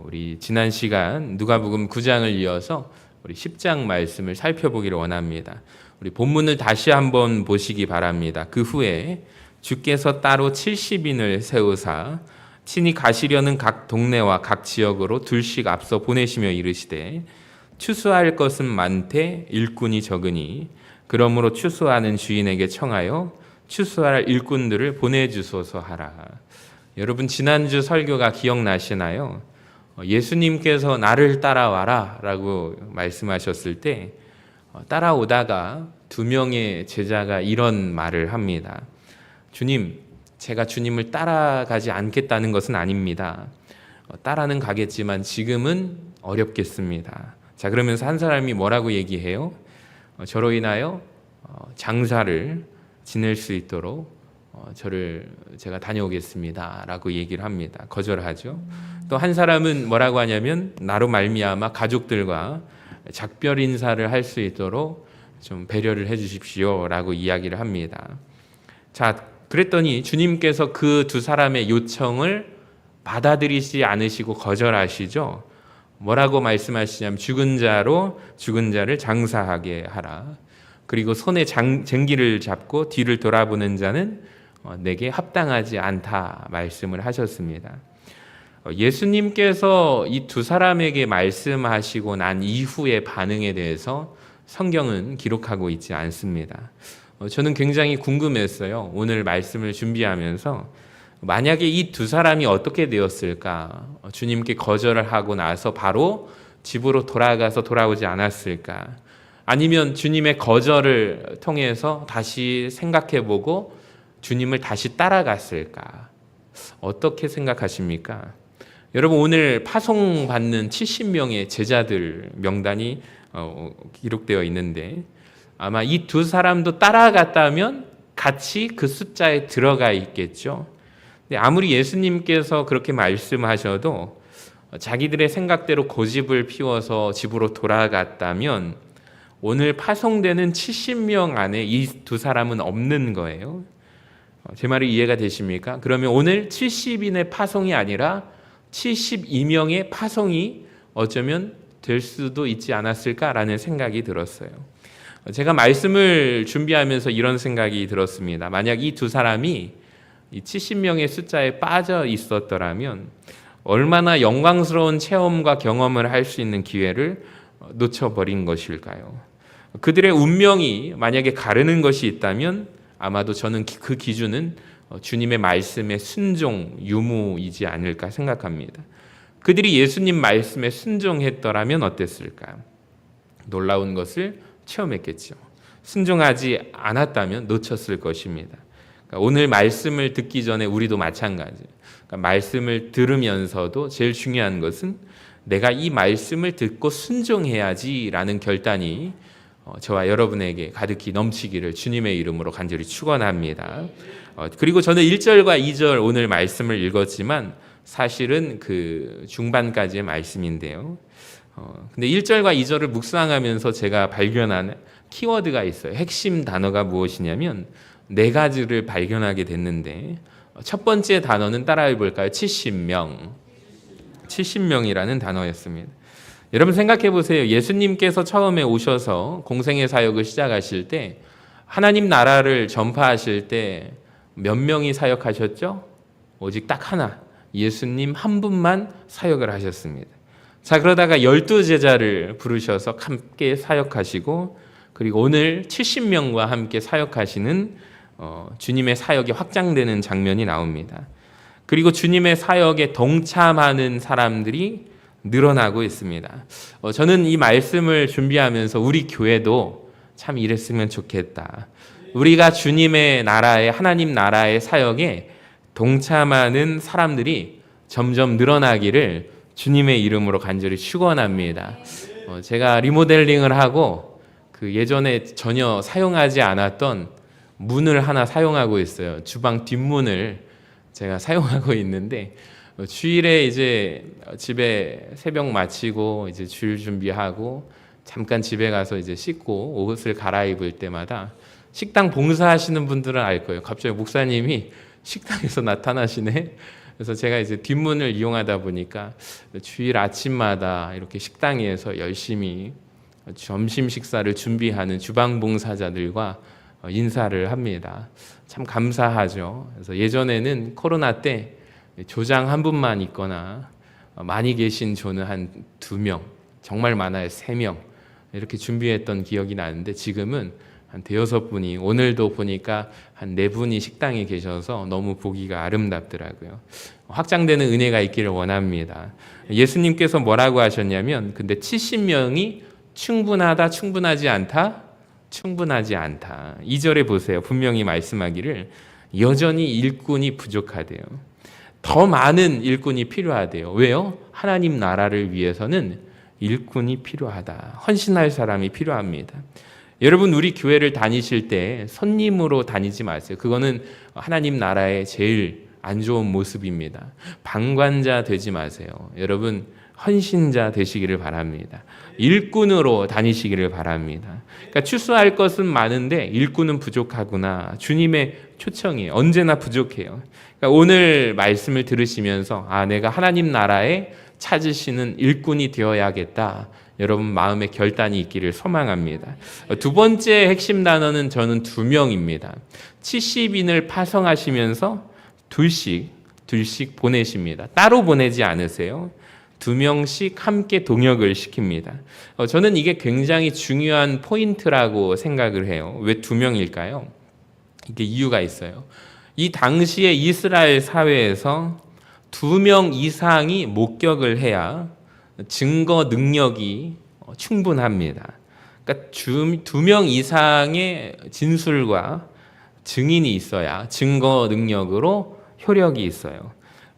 우리 지난 시간 누가복음 9장을 이어서 우리 10장 말씀을 살펴보기를 원합니다. 우리 본문을 다시 한번 보시기 바랍니다. 그 후에 주께서 따로 70인을 세우사 친히 가시려는 각 동네와 각 지역으로 둘씩 앞서 보내시며 이르시되 추수할 것은 많되 일꾼이 적으니 그러므로 추수하는 주인에게 청하여 추수할 일꾼들을 보내주소서 하라. 여러분 지난주 설교가 기억나시나요? 예수님께서 나를 따라와라 라고 말씀하셨을 때 따라오다가 두 명의 제자가 이런 말을 합니다. 주님, 제가 주님을 따라가지 않겠다는 것은 아닙니다. 따라는 가겠지만 지금은 어렵겠습니다. 자, 그러면서 한 사람이 뭐라고 얘기해요? 저로 인하여 장사를 지낼 수 있도록 제가 다녀오겠습니다 라고 얘기를 합니다. 거절하죠. 또 한 사람은 뭐라고 하냐면 나로 말미암아 가족들과 작별 인사를 할 수 있도록 좀 배려를 해 주십시오 라고 이야기를 합니다. 자, 그랬더니 주님께서 그 두 사람의 요청을 받아들이지 않으시고 거절하시죠. 뭐라고 말씀하시냐면 죽은 자를 장사하게 하라. 그리고 손에 쟁기를 잡고 뒤를 돌아보는 자는 내게 합당하지 않다 말씀을 하셨습니다. 예수님께서 이 두 사람에게 말씀하시고 난 이후의 반응에 대해서 성경은 기록하고 있지 않습니다. 저는 굉장히 궁금했어요. 오늘 말씀을 준비하면서 만약에 이 두 사람이 어떻게 되었을까? 주님께 거절을 하고 나서 바로 집으로 돌아오지 않았을까? 아니면 주님의 거절을 통해서 다시 생각해보고 주님을 다시 따라갔을까? 어떻게 생각하십니까? 여러분 오늘 파송받는 70명의 제자들 명단이 기록되어 있는데 아마 이 두 사람도 따라갔다면 같이 그 숫자에 들어가 있겠죠. 근데 아무리 예수님께서 그렇게 말씀하셔도 자기들의 생각대로 고집을 피워서 집으로 돌아갔다면 오늘 파송되는 70명 안에 이 두 사람은 없는 거예요. 제 말이 이해가 되십니까? 그러면 오늘 70인의 파송이 아니라 72명의 파송이 어쩌면 될 수도 있지 않았을까라는 생각이 들었어요. 제가 말씀을 준비하면서 이런 생각이 들었습니다. 만약 이 두 사람이 이 70명의 숫자에 빠져 있었더라면 얼마나 영광스러운 체험과 경험을 할 수 있는 기회를 놓쳐버린 것일까요? 그들의 운명이 만약에 가르는 것이 있다면 아마도 저는 그 기준은 주님의 말씀에 순종, 유무이지 않을까 생각합니다. 그들이 예수님 말씀에 순종했더라면 어땠을까요? 놀라운 것을 체험했겠죠. 순종하지 않았다면 놓쳤을 것입니다. 그러니까 오늘 말씀을 듣기 전에 우리도 마찬가지예요. 그러니까 말씀을 들으면서도 제일 중요한 것은 내가 이 말씀을 듣고 순종해야지라는 결단이 저와 여러분에게 가득히 넘치기를 주님의 이름으로 간절히 축원합니다. 그리고 저는 1절과 2절 오늘 말씀을 읽었지만 사실은 그 중반까지의 말씀인데요. 근데 1절과 2절을 묵상하면서 제가 발견한 키워드가 있어요. 핵심 단어가 무엇이냐면 네 가지를 발견하게 됐는데 첫 번째 단어는 따라해 볼까요? 70명이라는 단어였습니다. 여러분 생각해 보세요. 예수님께서 처음에 오셔서 공생의 사역을 시작하실 때 하나님 나라를 전파하실 때 몇 명이 사역하셨죠? 오직 딱 하나, 예수님 한 분만 사역을 하셨습니다. 자, 그러다가 12제자를 부르셔서 함께 사역하시고 그리고 오늘 70명과 함께 사역하시는 주님의 사역이 확장되는 장면이 나옵니다. 그리고 주님의 사역에 동참하는 사람들이 늘어나고 있습니다. 저는 이 말씀을 준비하면서 우리 교회도 참 이랬으면 좋겠다. 우리가 주님의 나라의 하나님 나라의 사역에 동참하는 사람들이 점점 늘어나기를 주님의 이름으로 간절히 축원합니다. 제가 리모델링을 하고 그 예전에 전혀 사용하지 않았던 문을 하나 사용하고 있어요. 주방 뒷문을 제가 사용하고 있는데 주일에 이제 집에 새벽 마치고 이제 주일 준비하고 잠깐 집에 가서 이제 씻고 옷을 갈아입을 때마다 식당 봉사하시는 분들은 알 거예요. 갑자기 목사님이 식당에서 나타나시네. 그래서 제가 이제 뒷문을 이용하다 보니까 주일 아침마다 이렇게 식당에서 열심히 점심 식사를 준비하는 주방 봉사자들과 인사를 합니다. 참 감사하죠. 그래서 예전에는 코로나 때 조장 한 분만 있거나 많이 계신 조는 한 2명, 정말 많아요 3명 이렇게 준비했던 기억이 나는데 지금은 한 5-6분이, 오늘도 보니까 한 4분이 식당에 계셔서 너무 보기가 아름답더라고요. 확장되는 은혜가 있기를 원합니다. 예수님께서 뭐라고 하셨냐면, 근데 70명이 충분하다, 충분하지 않다? 충분하지 않다. 2절에 보세요. 분명히 말씀하기를 여전히 일꾼이 부족하대요. 더 많은 일꾼이 필요하대요. 왜요? 하나님 나라를 위해서는 일꾼이 필요하다. 헌신할 사람이 필요합니다. 여러분, 우리 교회를 다니실 때 손님으로 다니지 마세요. 그거는 하나님 나라의 제일 안 좋은 모습입니다. 방관자 되지 마세요. 여러분, 헌신자 되시기를 바랍니다. 일꾼으로 다니시기를 바랍니다. 그러니까 추수할 것은 많은데 일꾼은 부족하구나. 주님의 초청이에요. 언제나 부족해요. 그러니까 오늘 말씀을 들으시면서 내가 하나님 나라에 찾으시는 일꾼이 되어야겠다. 여러분 마음의 결단이 있기를 소망합니다. 두 번째 핵심 단어는 저는 2명입니다. 70인을 파송하시면서 둘씩 보내십니다. 따로 보내지 않으세요. 2명씩 함께 동역을 시킵니다. 저는 이게 굉장히 중요한 포인트라고 생각을 해요. 왜 2명일까요? 이게 이유가 있어요. 이 당시에 이스라엘 사회에서 2명 이상이 목격을 해야 증거 능력이 충분합니다. 그러니까 2명 이상의 진술과 증인이 있어야 증거 능력으로 효력이 있어요.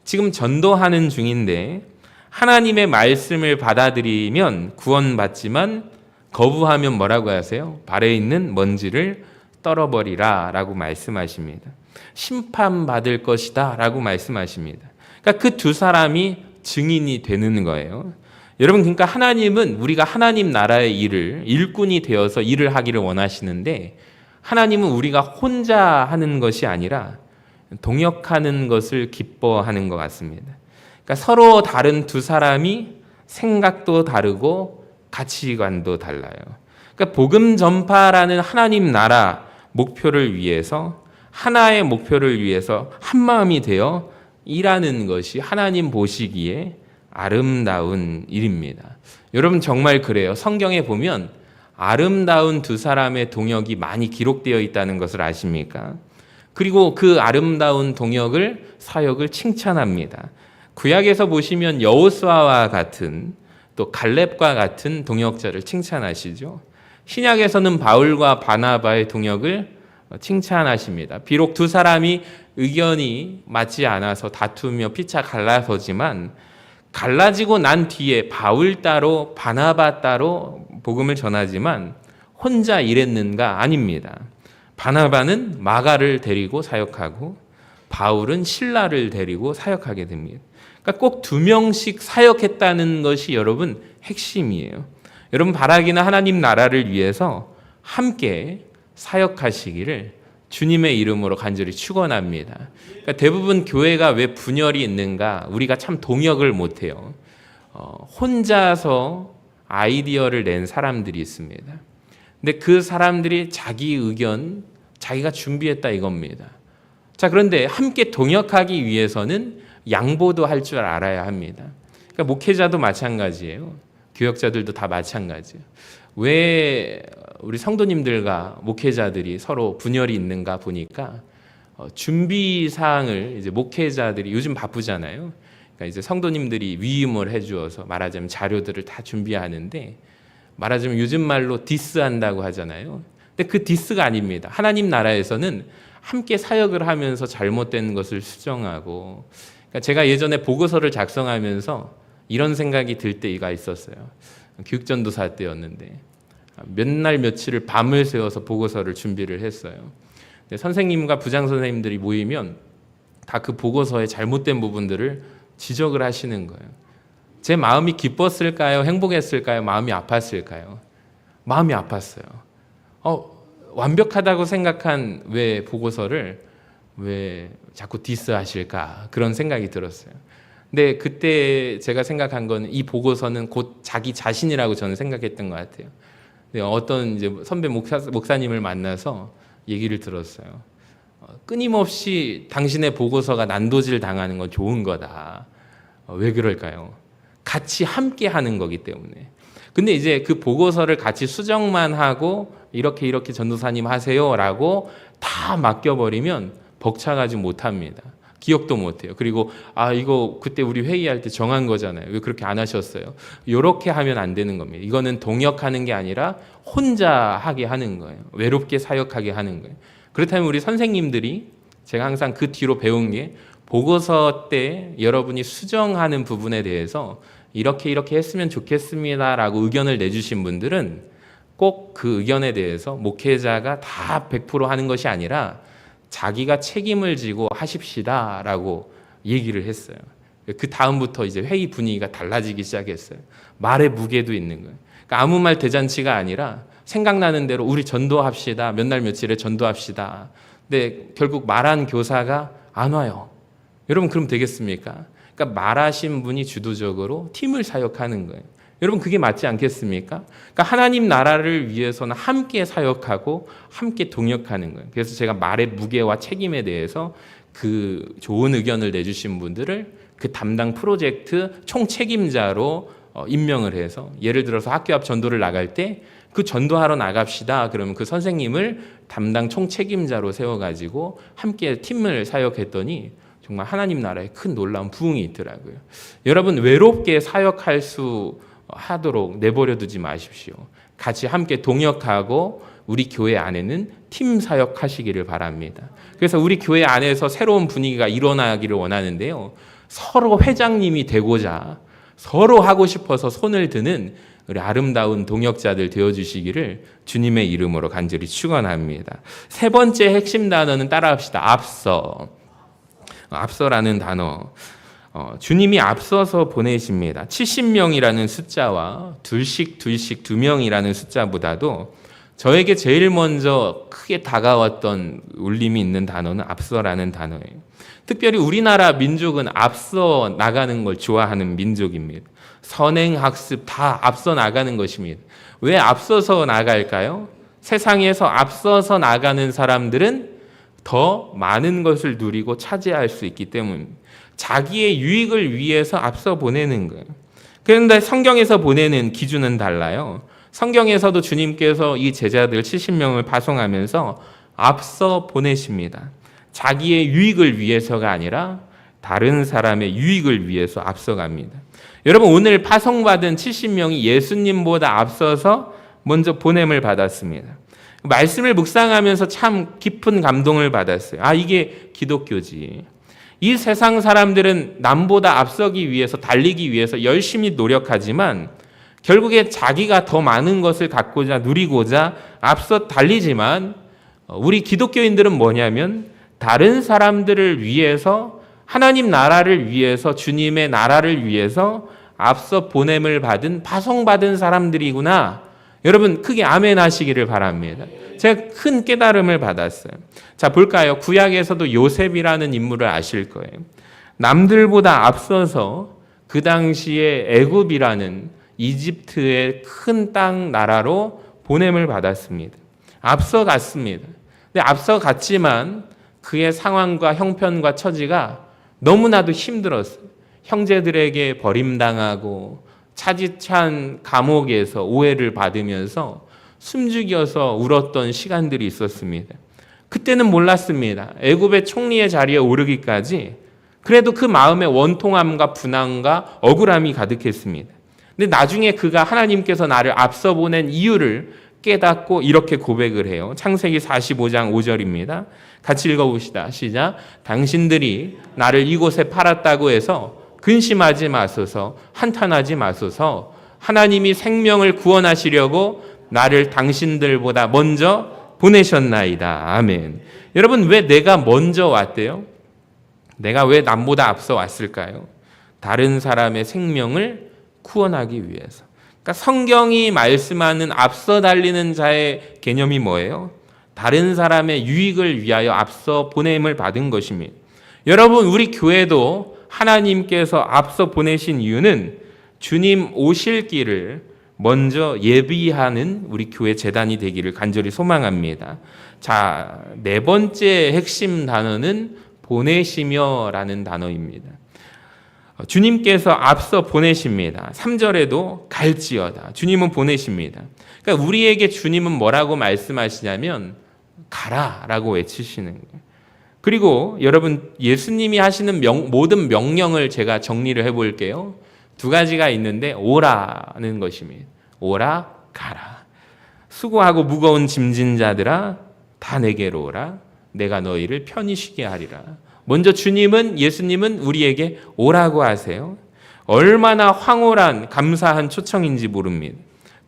지금 전도하는 중인데 하나님의 말씀을 받아들이면 구원받지만 거부하면 뭐라고 하세요? 발에 있는 먼지를 떨어버리라 라고 말씀하십니다. 심판받을 것이다 라고 말씀하십니다. 그러니까 그 2사람이 증인이 되는 거예요. 여러분, 그러니까 하나님은 우리가 하나님 나라의 일을 일꾼이 되어서 일을 하기를 원하시는데, 하나님은 우리가 혼자 하는 것이 아니라 동역하는 것을 기뻐하는 것 같습니다. 그러니까 서로 다른 2사람이 생각도 다르고 가치관도 달라요. 그러니까 복음 전파라는 하나님 나라 목표를 위해서, 하나의 목표를 위해서 한 마음이 되어 일하는 것이 하나님 보시기에 아름다운 일입니다. 여러분 정말 그래요. 성경에 보면 아름다운 2사람의 동역이 많이 기록되어 있다는 것을 아십니까? 그리고 그 아름다운 동역을, 사역을 칭찬합니다. 구약에서 보시면 여호수아와 같은, 또 갈렙과 같은 동역자를 칭찬하시죠. 신약에서는 바울과 바나바의 동역을 칭찬하십니다. 비록 2사람이 의견이 맞지 않아서 다투며 피차 갈라서지만, 갈라지고 난 뒤에 바울 따로 바나바 따로 복음을 전하지만 혼자 일했는가? 아닙니다. 바나바는 마가를 데리고 사역하고 바울은 실라를 데리고 사역하게 됩니다. 그러니까 꼭 2명씩 사역했다는 것이 여러분 핵심이에요. 여러분 바라기는 하나님 나라를 위해서 함께 사역하시기를 주님의 이름으로 간절히 축원합니다. 그러니까 대부분 교회가 왜 분열이 있는가? 우리가 참 동역을 못해요. 혼자서 아이디어를 낸 사람들이 있습니다. 근데 그 사람들이 자기 의견, 자기가 준비했다 이겁니다. 자, 그런데 함께 동역하기 위해서는 양보도 할 줄 알아야 합니다. 그러니까 목회자도 마찬가지예요. 교역자들도 다 마찬가지예요. 왜 우리 성도님들과 목회자들이 서로 분열이 있는가 보니까 준비 사항을 이제 목회자들이 요즘 바쁘잖아요. 그러니까 이제 성도님들이 위임을 해주어서 말하자면 자료들을 다 준비하는데, 말하자면 요즘 말로 디스한다고 하잖아요. 근데 그 디스가 아닙니다. 하나님 나라에서는 함께 사역을 하면서 잘못된 것을 수정하고, 그러니까 제가 예전에 보고서를 작성하면서 이런 생각이 들 때가 있었어요. 교육전도사 때였는데 몇 날 며칠을 밤을 새워서 보고서를 준비를 했어요. 선생님과 부장 선생님들이 모이면 다 그 보고서의 잘못된 부분들을 지적을 하시는 거예요. 제 마음이 기뻤을까요? 행복했을까요? 마음이 아팠을까요? 마음이 아팠어요. 완벽하다고 생각한 왜 보고서를 왜 자꾸 디스하실까 그런 생각이 들었어요. 근데 그때 제가 생각한 건 이 보고서는 곧 자기 자신이라고 저는 생각했던 것 같아요. 근데 어떤 이제 선배 목사님을 만나서 얘기를 들었어요. 끊임없이 당신의 보고서가 난도질 당하는 건 좋은 거다. 왜 그럴까요? 같이 함께 하는 거기 때문에. 근데 이제 그 보고서를 같이 수정만 하고 이렇게 전도사님 하세요라고 다 맡겨버리면 벅차가지 못합니다. 기억도 못해요. 그리고 이거 그때 우리 회의할 때 정한 거잖아요. 왜 그렇게 안 하셨어요? 이렇게 하면 안 되는 겁니다. 이거는 동역하는 게 아니라 혼자 하게 하는 거예요. 외롭게 사역하게 하는 거예요. 그렇다면 우리 선생님들이 제가 항상 그 뒤로 배운 게 보고서 때 여러분이 수정하는 부분에 대해서 이렇게 했으면 좋겠습니다라고 의견을 내주신 분들은 꼭 그 의견에 대해서 목회자가 다 100% 하는 것이 아니라 자기가 책임을 지고 하십시다라고 얘기를 했어요. 그 다음부터 이제 회의 분위기가 달라지기 시작했어요. 말의 무게도 있는 거예요. 그러니까 아무 말 대잔치가 아니라 생각나는 대로 우리 전도합시다. 몇 날 며칠에 전도합시다. 근데 결국 말한 교사가 안 와요. 여러분 그럼 되겠습니까? 그러니까 말하신 분이 주도적으로 팀을 사역하는 거예요. 여러분 그게 맞지 않겠습니까? 그러니까 하나님 나라를 위해서는 함께 사역하고 함께 동역하는 거예요. 그래서 제가 말의 무게와 책임에 대해서 그 좋은 의견을 내주신 분들을 그 담당 프로젝트 총책임자로 임명을 해서 예를 들어서 학교 앞 전도를 나갈 때 그 전도하러 나갑시다. 그러면 그 선생님을 담당 총책임자로 세워가지고 함께 팀을 사역했더니 정말 하나님 나라에 큰 놀라운 부흥이 있더라고요. 여러분 외롭게 사역할 수 하도록 내버려 두지 마십시오. 같이 함께 동역하고 우리 교회 안에는 팀 사역하시기를 바랍니다. 그래서 우리 교회 안에서 새로운 분위기가 일어나기를 원하는데요. 서로 회장님이 되고자 서로 하고 싶어서 손을 드는 우리 아름다운 동역자들 되어주시기를 주님의 이름으로 간절히 축원합니다. 세 번째 핵심 단어는 따라합시다. 앞서라는 단어. 주님이 앞서서 보내십니다. 70명이라는 숫자와 둘씩 2명이라는 숫자보다도 저에게 제일 먼저 크게 다가왔던 울림이 있는 단어는 앞서라는 단어예요. 특별히 우리나라 민족은 앞서 나가는 걸 좋아하는 민족입니다. 선행학습 다 앞서 나가는 것입니다. 왜 앞서서 나갈까요? 세상에서 앞서서 나가는 사람들은 더 많은 것을 누리고 차지할 수 있기 때문입니다. 자기의 유익을 위해서 앞서 보내는 거예요. 그런데 성경에서 보내는 기준은 달라요. 성경에서도 주님께서 이 제자들 70명을 파송하면서 앞서 보내십니다. 자기의 유익을 위해서가 아니라 다른 사람의 유익을 위해서 앞서갑니다. 여러분 오늘 파송받은 70명이 예수님보다 앞서서 먼저 보냄을 받았습니다. 말씀을 묵상하면서 참 깊은 감동을 받았어요. 이게 기독교지. 이 세상 사람들은 남보다 앞서기 위해서 달리기 위해서 열심히 노력하지만 결국에 자기가 더 많은 것을 갖고자 누리고자 앞서 달리지만 우리 기독교인들은 뭐냐면 다른 사람들을 위해서 하나님 나라를 위해서 주님의 나라를 위해서 앞서 보냄을 받은 파송받은 사람들이구나. 여러분 크게 아멘 하시기를 바랍니다. 제가 큰 깨달음을 받았어요. 자 볼까요? 구약에서도 요셉이라는 인물을 아실 거예요. 남들보다 앞서서 그 당시에 애굽이라는 이집트의 큰 땅 나라로 보냄을 받았습니다. 앞서 갔습니다. 근데 앞서 갔지만 그의 상황과 형편과 처지가 너무나도 힘들었어요. 형제들에게 버림당하고 차디찬 감옥에서 오해를 받으면서 숨죽여서 울었던 시간들이 있었습니다. 그때는 몰랐습니다. 애굽의 총리의 자리에 오르기까지 그래도 그 마음에 원통함과 분함과 억울함이 가득했습니다. 근데 나중에 그가 하나님께서 나를 앞서 보낸 이유를 깨닫고 이렇게 고백을 해요. 창세기 45장 5절입니다. 같이 읽어봅시다. 시작. 당신들이 나를 이곳에 팔았다고 해서 근심하지 마소서, 한탄하지 마소서. 하나님이 생명을 구원하시려고 나를 당신들보다 먼저 보내셨나이다. 아멘. 여러분 왜 내가 먼저 왔대요? 내가 왜 남보다 앞서 왔을까요? 다른 사람의 생명을 구원하기 위해서. 그러니까 성경이 말씀하는 앞서 달리는 자의 개념이 뭐예요? 다른 사람의 유익을 위하여 앞서 보냄을 받은 것입니다. 여러분, 우리 교회도 하나님께서 앞서 보내신 이유는 주님 오실 길을 먼저 예비하는 우리 교회 재단이 되기를 간절히 소망합니다. 자, 네 번째 핵심 단어는 보내시며라는 단어입니다. 주님께서 앞서 보내십니다. 3절에도 갈지어다. 주님은 보내십니다. 그러니까 우리에게 주님은 뭐라고 말씀하시냐면 가라라고 외치시는 거예요. 그리고 여러분, 예수님이 하시는 모든 명령을 제가 정리를 해볼게요. 두 가지가 있는데 오라는 것입니다. 오라, 가라. 수고하고 무거운 짐진 자들아 다 내게로 오라. 내가 너희를 편히 쉬게 하리라. 먼저 예수님은 우리에게 오라고 하세요. 얼마나 황홀한 감사한 초청인지 모릅니다.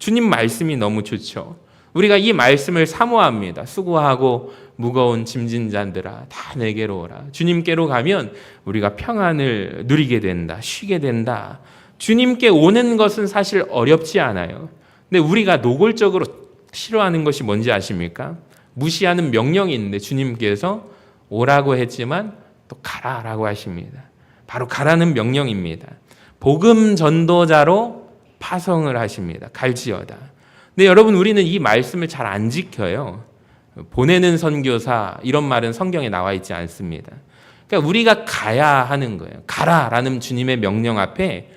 주님 말씀이 너무 좋죠. 우리가 이 말씀을 사모합니다. 수고하고 무거운 짐진 자들아 다 내게로 오라. 주님께로 가면 우리가 평안을 누리게 된다. 쉬게 된다. 주님께 오는 것은 사실 어렵지 않아요. 근데 우리가 노골적으로 싫어하는 것이 뭔지 아십니까? 무시하는 명령이 있는데 주님께서 오라고 했지만 또 가라라고 하십니다. 바로 가라는 명령입니다. 복음 전도자로 파송을 하십니다. 갈지어다. 근데 여러분, 우리는 이 말씀을 잘 안 지켜요. 보내는 선교사 이런 말은 성경에 나와 있지 않습니다. 그러니까 우리가 가야 하는 거예요. 가라라는 주님의 명령 앞에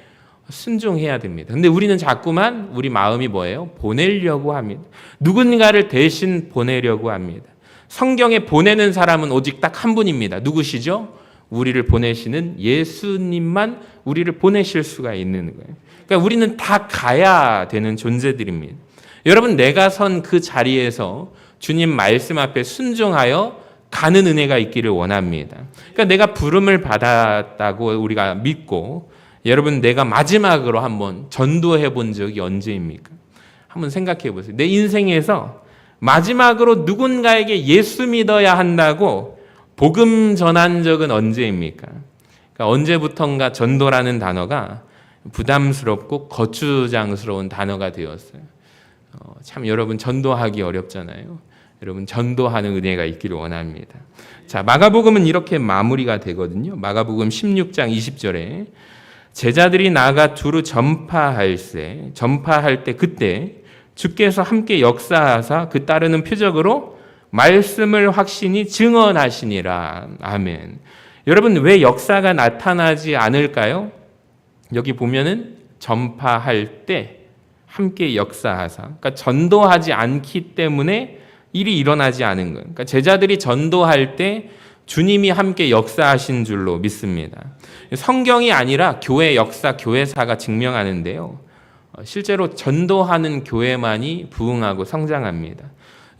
순종해야 됩니다. 근데 우리는 자꾸만 우리 마음이 뭐예요? 보내려고 합니다. 누군가를 대신 보내려고 합니다. 성경에 보내는 사람은 오직 딱 한 분입니다. 누구시죠? 우리를 보내시는 예수님만 우리를 보내실 수가 있는 거예요. 그러니까 우리는 다 가야 되는 존재들입니다. 여러분, 내가 선 그 자리에서 주님 말씀 앞에 순종하여 가는 은혜가 있기를 원합니다. 그러니까 내가 부름을 받았다고 우리가 믿고, 여러분, 내가 마지막으로 한번 전도해 본 적이 언제입니까? 한번 생각해 보세요. 내 인생에서 마지막으로 누군가에게 예수 믿어야 한다고 복음 전한 적은 언제입니까? 그러니까 언제부턴가 전도라는 단어가 부담스럽고 거추장스러운 단어가 되었어요. 참 여러분, 전도하기 어렵잖아요. 여러분, 전도하는 은혜가 있기를 원합니다. 자, 마가복음은 이렇게 마무리가 되거든요. 마가복음 16장 20절에 제자들이 나아가 두루 전파할 때 그때 주께서 함께 역사하사 그 따르는 표적으로 말씀을 확신히 증언하시니라. 아멘. 여러분, 왜 역사가 나타나지 않을까요? 여기 보면은 전파할 때 함께 역사하사. 그러니까 전도하지 않기 때문에 일이 일어나지 않은 거예요. 그러니까 제자들이 전도할 때 주님이 함께 역사하신 줄로 믿습니다. 성경이 아니라 교회 역사, 교회사가 증명하는데요. 실제로 전도하는 교회만이 부흥하고 성장합니다.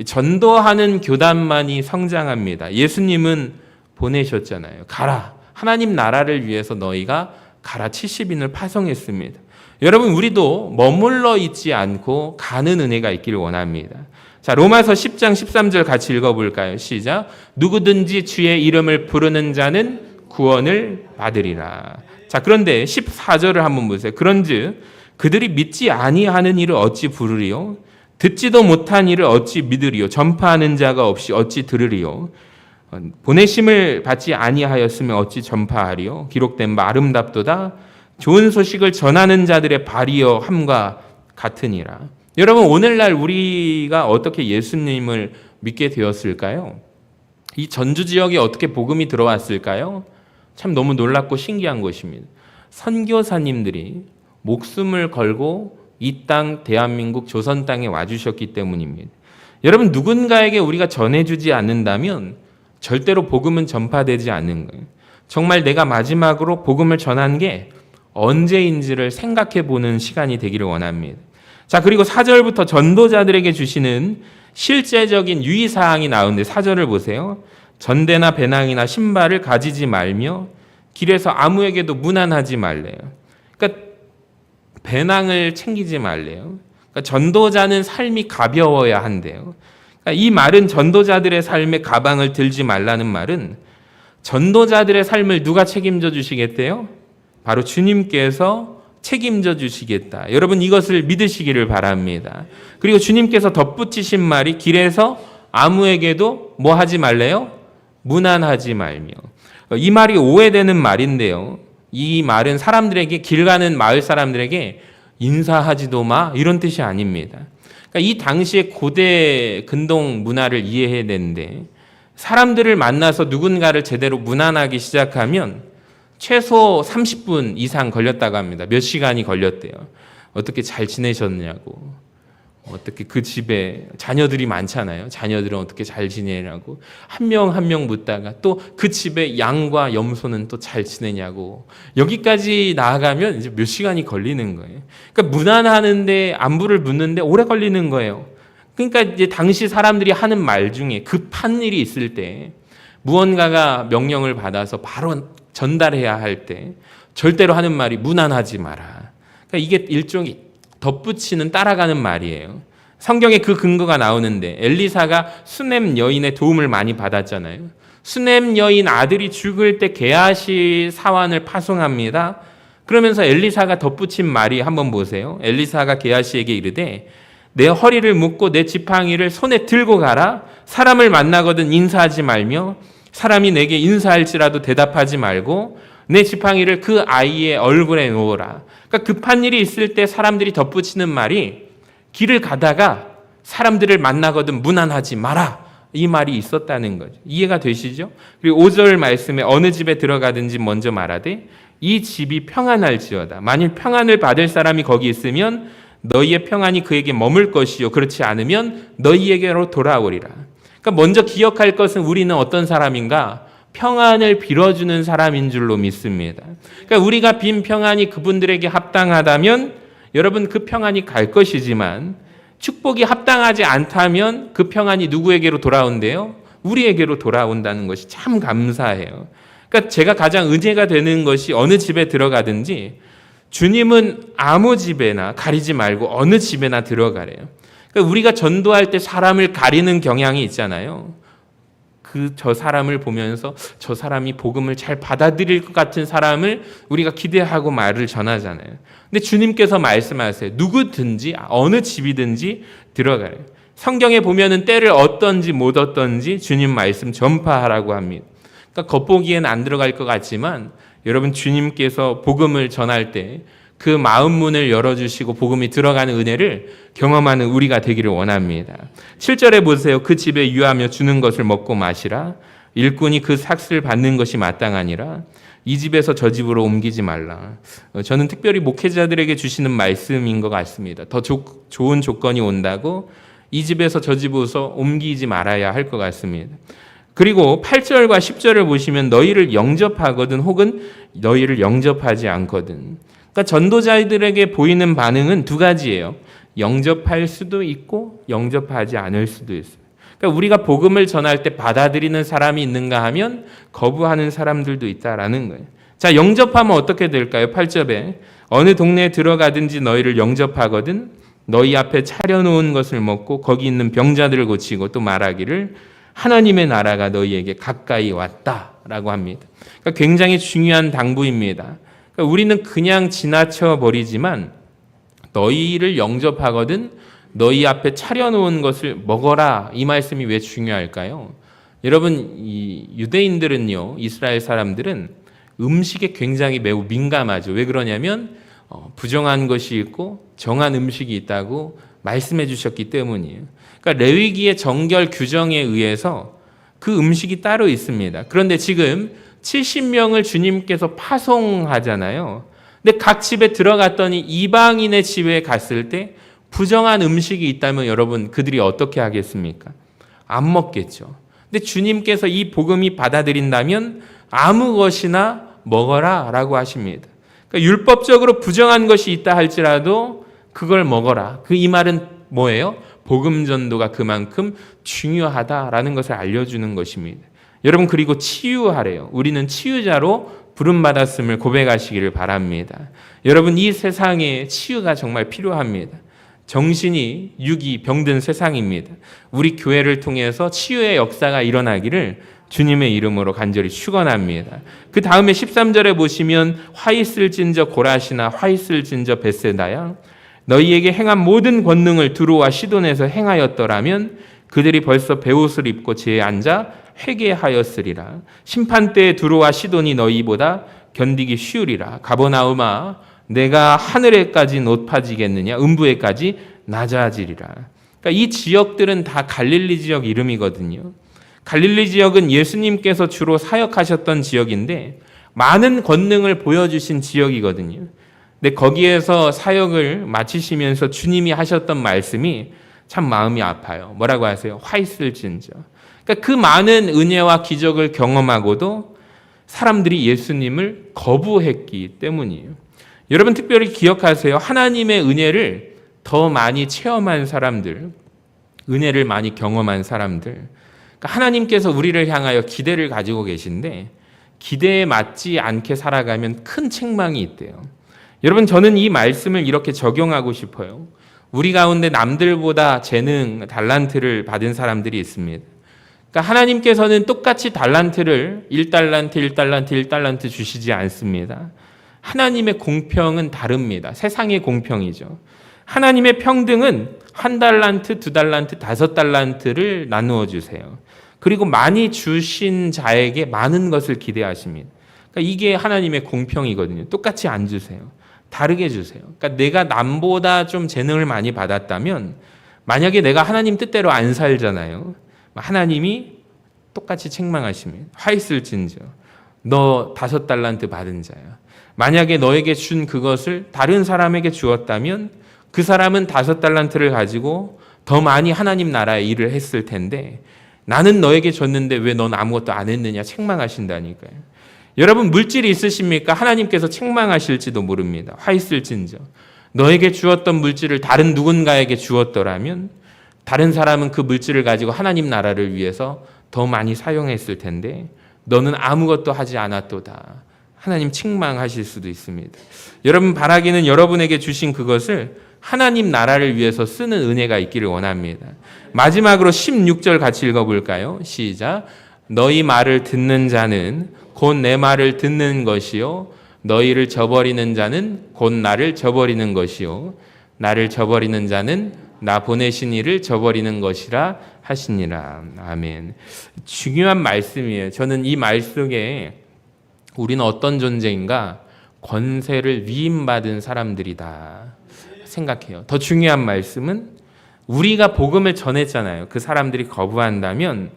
전도하는 교단만이 성장합니다. 예수님은 보내셨잖아요. 가라. 하나님 나라를 위해서 너희가 가라. 70인을 파송했습니다. 여러분, 우리도 머물러 있지 않고 가는 은혜가 있기를 원합니다. 자, 로마서 10장 13절 같이 읽어볼까요? 시작. 누구든지 주의 이름을 부르는 자는 구원을 받으리라. 자, 그런데 14절을 한번 보세요. 그런즉 그들이 믿지 아니하는 이를 어찌 부르리요? 듣지도 못한 이를 어찌 믿으리요? 전파하는 자가 없이 어찌 들으리요? 보내심을 받지 아니하였으면 어찌 전파하리요? 기록된 바 아름답도다. 좋은 소식을 전하는 자들의 발이여 함과 같으니라. 여러분, 오늘날 우리가 어떻게 예수님을 믿게 되었을까요? 이 전주 지역에 어떻게 복음이 들어왔을까요? 참 너무 놀랍고 신기한 것입니다. 선교사님들이 목숨을 걸고 이 땅, 대한민국 조선 땅에 와주셨기 때문입니다. 여러분, 누군가에게 우리가 전해주지 않는다면 절대로 복음은 전파되지 않는 거예요. 정말 내가 마지막으로 복음을 전한 게 언제인지를 생각해 보는 시간이 되기를 원합니다. 자, 그리고 4절부터 전도자들에게 주시는 실제적인 유의사항이 나오는데 4절을 보세요. 전대나 배낭이나 신발을 가지지 말며 길에서 아무에게도 문안하지 말래요. 그러니까 배낭을 챙기지 말래요. 그러니까 전도자는 삶이 가벼워야 한대요. 그러니까 이 말은 전도자들의 삶에 가방을 들지 말라는 말은 전도자들의 삶을 누가 책임져 주시겠대요? 바로 주님께서 책임져 주시겠다. 여러분, 이것을 믿으시기를 바랍니다. 그리고 주님께서 덧붙이신 말이 길에서 아무에게도 뭐 하지 말래요? 무난하지 말며. 이 말이 오해되는 말인데요. 이 말은 사람들에게, 길 가는 마을 사람들에게 인사하지도 마, 이런 뜻이 아닙니다. 그러니까 이 당시의 고대 근동 문화를 이해해야 되는데, 사람들을 만나서 누군가를 제대로 무난하게 시작하면 최소 30분 이상 걸렸다고 합니다. 몇 시간이 걸렸대요. 어떻게 잘 지내셨냐고, 어떻게 그 집에 자녀들이 많잖아요. 자녀들은 어떻게 잘 지내냐고 한 명 한 명 묻다가 또 그 집에 양과 염소는 또 잘 지내냐고, 여기까지 나아가면 이제 몇 시간이 걸리는 거예요. 그러니까 무난하는데 안부를 묻는데 오래 걸리는 거예요. 그러니까 이제 당시 사람들이 하는 말 중에 급한 일이 있을 때, 무언가가 명령을 받아서 바로 전달해야 할 때 절대로 하는 말이 무난하지 마라. 그러니까 이게 일종의 덧붙이는, 따라가는 말이에요. 성경에 그 근거가 나오는데, 엘리사가 수넴 여인의 도움을 많이 받았잖아요. 수넴 여인 아들이 죽을 때 게하시 사환을 파송합니다. 그러면서 엘리사가 덧붙인 말이 한번 보세요. 엘리사가 게하시에게 이르되 내 허리를 묶고 내 지팡이를 손에 들고 가라. 사람을 만나거든 인사하지 말며 사람이 내게 인사할지라도 대답하지 말고 내 지팡이를 그 아이의 얼굴에 놓으라. 그러니까 급한 일이 있을 때 사람들이 덧붙이는 말이, 길을 가다가 사람들을 만나거든 무난하지 마라, 이 말이 있었다는 거죠. 이해가 되시죠? 그리고 5절 말씀에 어느 집에 들어가든지 먼저 말하되 이 집이 평안할지어다. 만일 평안을 받을 사람이 거기 있으면 너희의 평안이 그에게 머물 것이요 그렇지 않으면 너희에게로 돌아오리라. 그러니까 먼저 기억할 것은 우리는 어떤 사람인가? 평안을 빌어주는 사람인 줄로 믿습니다. 그러니까 우리가 빈 평안이 그분들에게 합당하다면 여러분 그 평안이 갈 것이지만, 축복이 합당하지 않다면 그 평안이 누구에게로 돌아온대요? 우리에게로 돌아온다는 것이 참 감사해요. 그러니까 제가 가장 은혜가 되는 것이, 어느 집에 들어가든지 주님은 아무 집에나 가리지 말고 어느 집에나 들어가래요. 그러니까 우리가 전도할 때 사람을 가리는 경향이 있잖아요. 저 사람을 보면서 저 사람이 복음을 잘 받아들일 것 같은 사람을 우리가 기대하고 말을 전하잖아요. 근데 주님께서 말씀하세요. 누구든지 어느 집이든지 들어가래요. 성경에 보면은 때를 얻든지 못 얻든지 주님 말씀 전파하라고 합니다. 그러니까 겉보기엔 안 들어갈 것 같지만 여러분, 주님께서 복음을 전할 때 그 마음 문을 열어주시고 복음이 들어가는 은혜를 경험하는 우리가 되기를 원합니다. 7절에 보세요. 그 집에 유하며 주는 것을 먹고 마시라. 일꾼이 그 삭슬 받는 것이 마땅하니라. 이 집에서 저 집으로 옮기지 말라. 저는 특별히 목회자들에게 주시는 말씀인 것 같습니다. 더 좋은 조건이 온다고 이 집에서 저 집으로 옮기지 말아야 할 것 같습니다. 그리고 8절과 10절을 보시면 너희를 영접하거든 혹은 너희를 영접하지 않거든. 그러니까 전도자들에게 보이는 반응은 두 가지예요. 영접할 수도 있고 영접하지 않을 수도 있어요. 그러니까 우리가 복음을 전할 때 받아들이는 사람이 있는가 하면 거부하는 사람들도 있다라는 거예요. 자, 영접하면 어떻게 될까요? 8절에 어느 동네에 들어가든지 너희를 영접하거든 너희 앞에 차려놓은 것을 먹고 거기 있는 병자들을 고치고 또 말하기를 하나님의 나라가 너희에게 가까이 왔다라고 합니다. 그러니까 굉장히 중요한 당부입니다. 그러니까 우리는 그냥 지나쳐 버리지만 너희를 영접하거든 너희 앞에 차려놓은 것을 먹어라, 이 말씀이 왜 중요할까요? 여러분, 이 유대인들은요, 이스라엘 사람들은 음식에 굉장히 매우 민감하죠. 왜 그러냐면 부정한 것이 있고 정한 음식이 있다고 말씀해 주셨기 때문이에요. 그러니까 레위기의 정결 규정에 의해서 그 음식이 따로 있습니다. 그런데 지금 70명을 주님께서 파송하잖아요. 근데 각 집에 들어갔더니 이방인의 집에 갔을 때 부정한 음식이 있다면 여러분, 그들이 어떻게 하겠습니까? 안 먹겠죠. 근데 주님께서 이 복음이 받아들인다면 아무 것이나 먹어라 라고 하십니다. 그러니까 율법적으로 부정한 것이 있다 할지라도 그걸 먹어라. 이 말은 뭐예요? 복음 전도가 그만큼 중요하다라는 것을 알려주는 것입니다. 여러분, 그리고 치유하래요. 우리는 치유자로 부름받았음을 고백하시기를 바랍니다. 여러분, 이 세상에 치유가 정말 필요합니다. 정신이 육이 병든 세상입니다. 우리 교회를 통해서 치유의 역사가 일어나기를 주님의 이름으로 간절히 축원합니다. 그 다음에 13절에 보시면 화 있을진저 고라시나 화 있을진저 벳세다야 너희에게 행한 모든 권능을 두로와 시돈에서 행하였더라면 그들이 벌써 베옷을 입고 제에 앉아 회개하였으리라. 심판때에 두로와 시돈이 너희보다 견디기 쉬우리라. 가버나움아 내가 하늘에까지 높아지겠느냐 음부에까지 낮아지리라. 그러니까 이 지역들은 다 갈릴리 지역 이름이거든요. 갈릴리 지역은 예수님께서 주로 사역하셨던 지역인데 많은 권능을 보여주신 지역이거든요. 근데 거기에서 사역을 마치시면서 주님이 하셨던 말씀이 참 마음이 아파요. 뭐라고 하세요? 화 있을진저. 그러니까 그 많은 은혜와 기적을 경험하고도 사람들이 예수님을 거부했기 때문이에요. 여러분 특별히 기억하세요. 하나님의 은혜를 더 많이 체험한 사람들, 은혜를 많이 경험한 사람들, 그러니까 하나님께서 우리를 향하여 기대를 가지고 계신데 기대에 맞지 않게 살아가면 큰 책망이 있대요. 여러분 저는 이 말씀을 이렇게 적용하고 싶어요. 우리 가운데 남들보다 재능, 달란트를 받은 사람들이 있습니다. 그러니까 하나님께서는 똑같이 달란트를 1달란트, 1달란트, 1달란트 주시지 않습니다. 하나님의 공평은 다릅니다. 세상의 공평이죠. 하나님의 평등은 1달란트, 2달란트, 5달란트를 나누어 주세요. 그리고 많이 주신 자에게 많은 것을 기대하십니다. 그러니까 이게 하나님의 공평이거든요. 똑같이 안 주세요. 다르게 주세요. 그러니까 내가 남보다 좀 재능을 많이 받았다면 만약에 내가 하나님 뜻대로 안 살잖아요. 하나님이 똑같이 책망하십니다. 화 있을진저 너 5달란트 받은 자야. 만약에 너에게 준 그것을 다른 사람에게 주었다면 그 사람은 5달란트를 가지고 더 많이 하나님 나라의 일을 했을 텐데 나는 너에게 줬는데 왜 넌 아무것도 안 했느냐 책망하신다니까요. 여러분 물질이 있으십니까? 하나님께서 책망하실지도 모릅니다. 화 있을진저 너에게 주었던 물질을 다른 누군가에게 주었더라면 다른 사람은 그 물질을 가지고 하나님 나라를 위해서 더 많이 사용했을 텐데 너는 아무것도 하지 않았도다. 하나님 책망하실 수도 있습니다. 여러분 바라기는 여러분에게 주신 그것을 하나님 나라를 위해서 쓰는 은혜가 있기를 원합니다. 마지막으로 16절 같이 읽어볼까요? 시작. 너희 말을 듣는 자는 곧 내 말을 듣는 것이요 너희를 저버리는 자는 곧 나를 저버리는 것이요 나를 저버리는 자는 나 보내신 이를 저버리는 것이라 하시니라. 아멘. 중요한 말씀이에요. 저는 이 말씀에 우리는 어떤 존재인가? 권세를 위임받은 사람들이다 생각해요. 더 중요한 말씀은 우리가 복음을 전했잖아요. 그 사람들이 거부한다면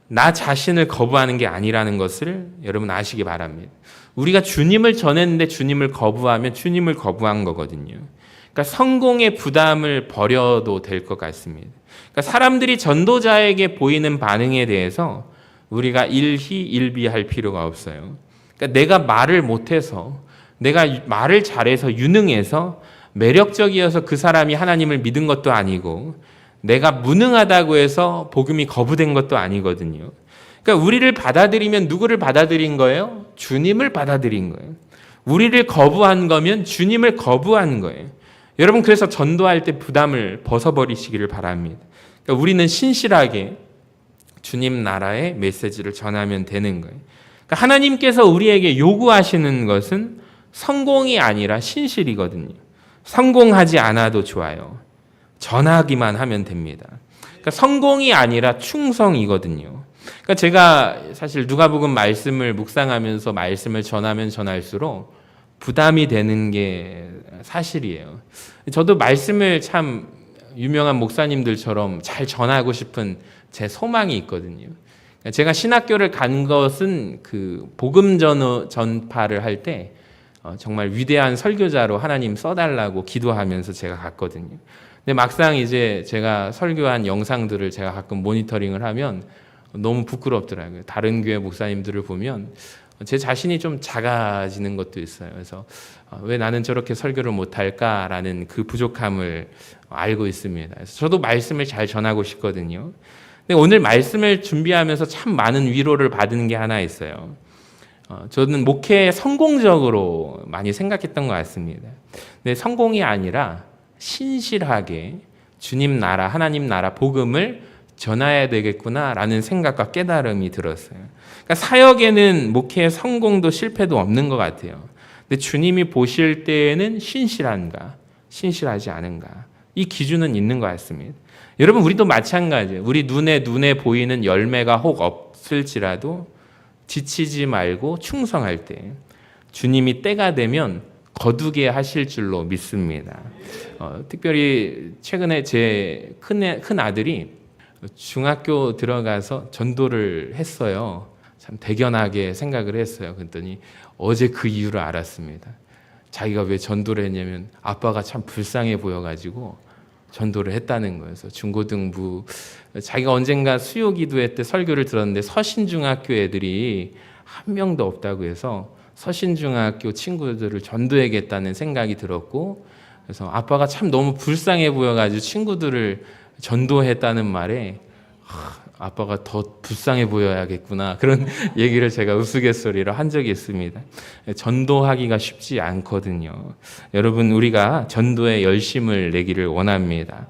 나 자신을 거부하는 게 아니라는 것을 여러분 아시기 바랍니다. 우리가 주님을 전했는데 주님을 거부하면 주님을 거부한 거거든요. 그러니까 성공의 부담을 버려도 될 것 같습니다. 그러니까 사람들이 전도자에게 보이는 반응에 대해서 우리가 일희일비할 필요가 없어요. 그러니까 내가 말을 못해서, 내가 말을 잘해서 유능해서 매력적이어서 그 사람이 하나님을 믿은 것도 아니고 내가 무능하다고 해서 복음이 거부된 것도 아니거든요. 그러니까 우리를 받아들이면 누구를 받아들인 거예요? 주님을 받아들인 거예요. 우리를 거부한 거면 주님을 거부한 거예요. 여러분 그래서 전도할 때 부담을 벗어버리시기를 바랍니다. 그러니까 우리는 신실하게 주님 나라의 메시지를 전하면 되는 거예요. 그러니까 하나님께서 우리에게 요구하시는 것은 성공이 아니라 신실이거든요. 성공하지 않아도 좋아요. 전하기만 하면 됩니다. 그러니까 성공이 아니라 충성이거든요. 그러니까 제가 사실 누가복음 말씀을 묵상하면서 말씀을 전하면 전할수록 부담이 되는 게 사실이에요. 저도 말씀을 참 유명한 목사님들처럼 잘 전하고 싶은 제 소망이 있거든요. 제가 신학교를 간 것은 그 복음 전파를 할 때 정말 위대한 설교자로 하나님 써달라고 기도하면서 제가 갔거든요. 근데 막상 이제 제가 설교한 영상들을 제가 가끔 모니터링을 하면 너무 부끄럽더라고요. 다른 교회 목사님들을 보면 제 자신이 좀 작아지는 것도 있어요. 그래서 왜 나는 저렇게 설교를 못할까라는 그 부족함을 알고 있습니다. 그래서 저도 말씀을 잘 전하고 싶거든요. 근데 오늘 말씀을 준비하면서 참 많은 위로를 받은 게 하나 있어요. 저는 목회에 성공적으로 많이 생각했던 것 같습니다. 근데 성공이 아니라 신실하게 주님 나라, 하나님 나라 복음을 전해야 되겠구나라는 생각과 깨달음이 들었어요. 그러니까 사역에는 목회의 성공도 실패도 없는 것 같아요. 근데 주님이 보실 때에는 신실한가, 신실하지 않은가, 이 기준은 있는 것 같습니다. 여러분, 우리도 마찬가지예요. 우리 눈에 보이는 열매가 혹 없을지라도 지치지 말고 충성할 때 주님이 때가 되면 거두게 하실 줄로 믿습니다. 특별히 최근에 제 큰 아들이 중학교 들어가서 전도를 했어요. 참 대견하게 생각을 했어요. 그랬더니 어제 그 이유를 알았습니다. 자기가 왜 전도를 했냐면 아빠가 참 불쌍해 보여가지고 전도를 했다는 거예요. 그래서 중고등부, 자기가 언젠가 수요 기도회 때 설교를 들었는데 서신중학교 애들이 한 명도 없다고 해서 서신중학교 친구들을 전도해야겠다는 생각이 들었고, 그래서 아빠가 참 너무 불쌍해 보여가지고 친구들을 전도했다는 말에 아빠가 더 불쌍해 보여야겠구나, 그런 얘기를 제가 우스갯소리로 한 적이 있습니다. 전도하기가 쉽지 않거든요. 여러분, 우리가 전도에 열심을 내기를 원합니다.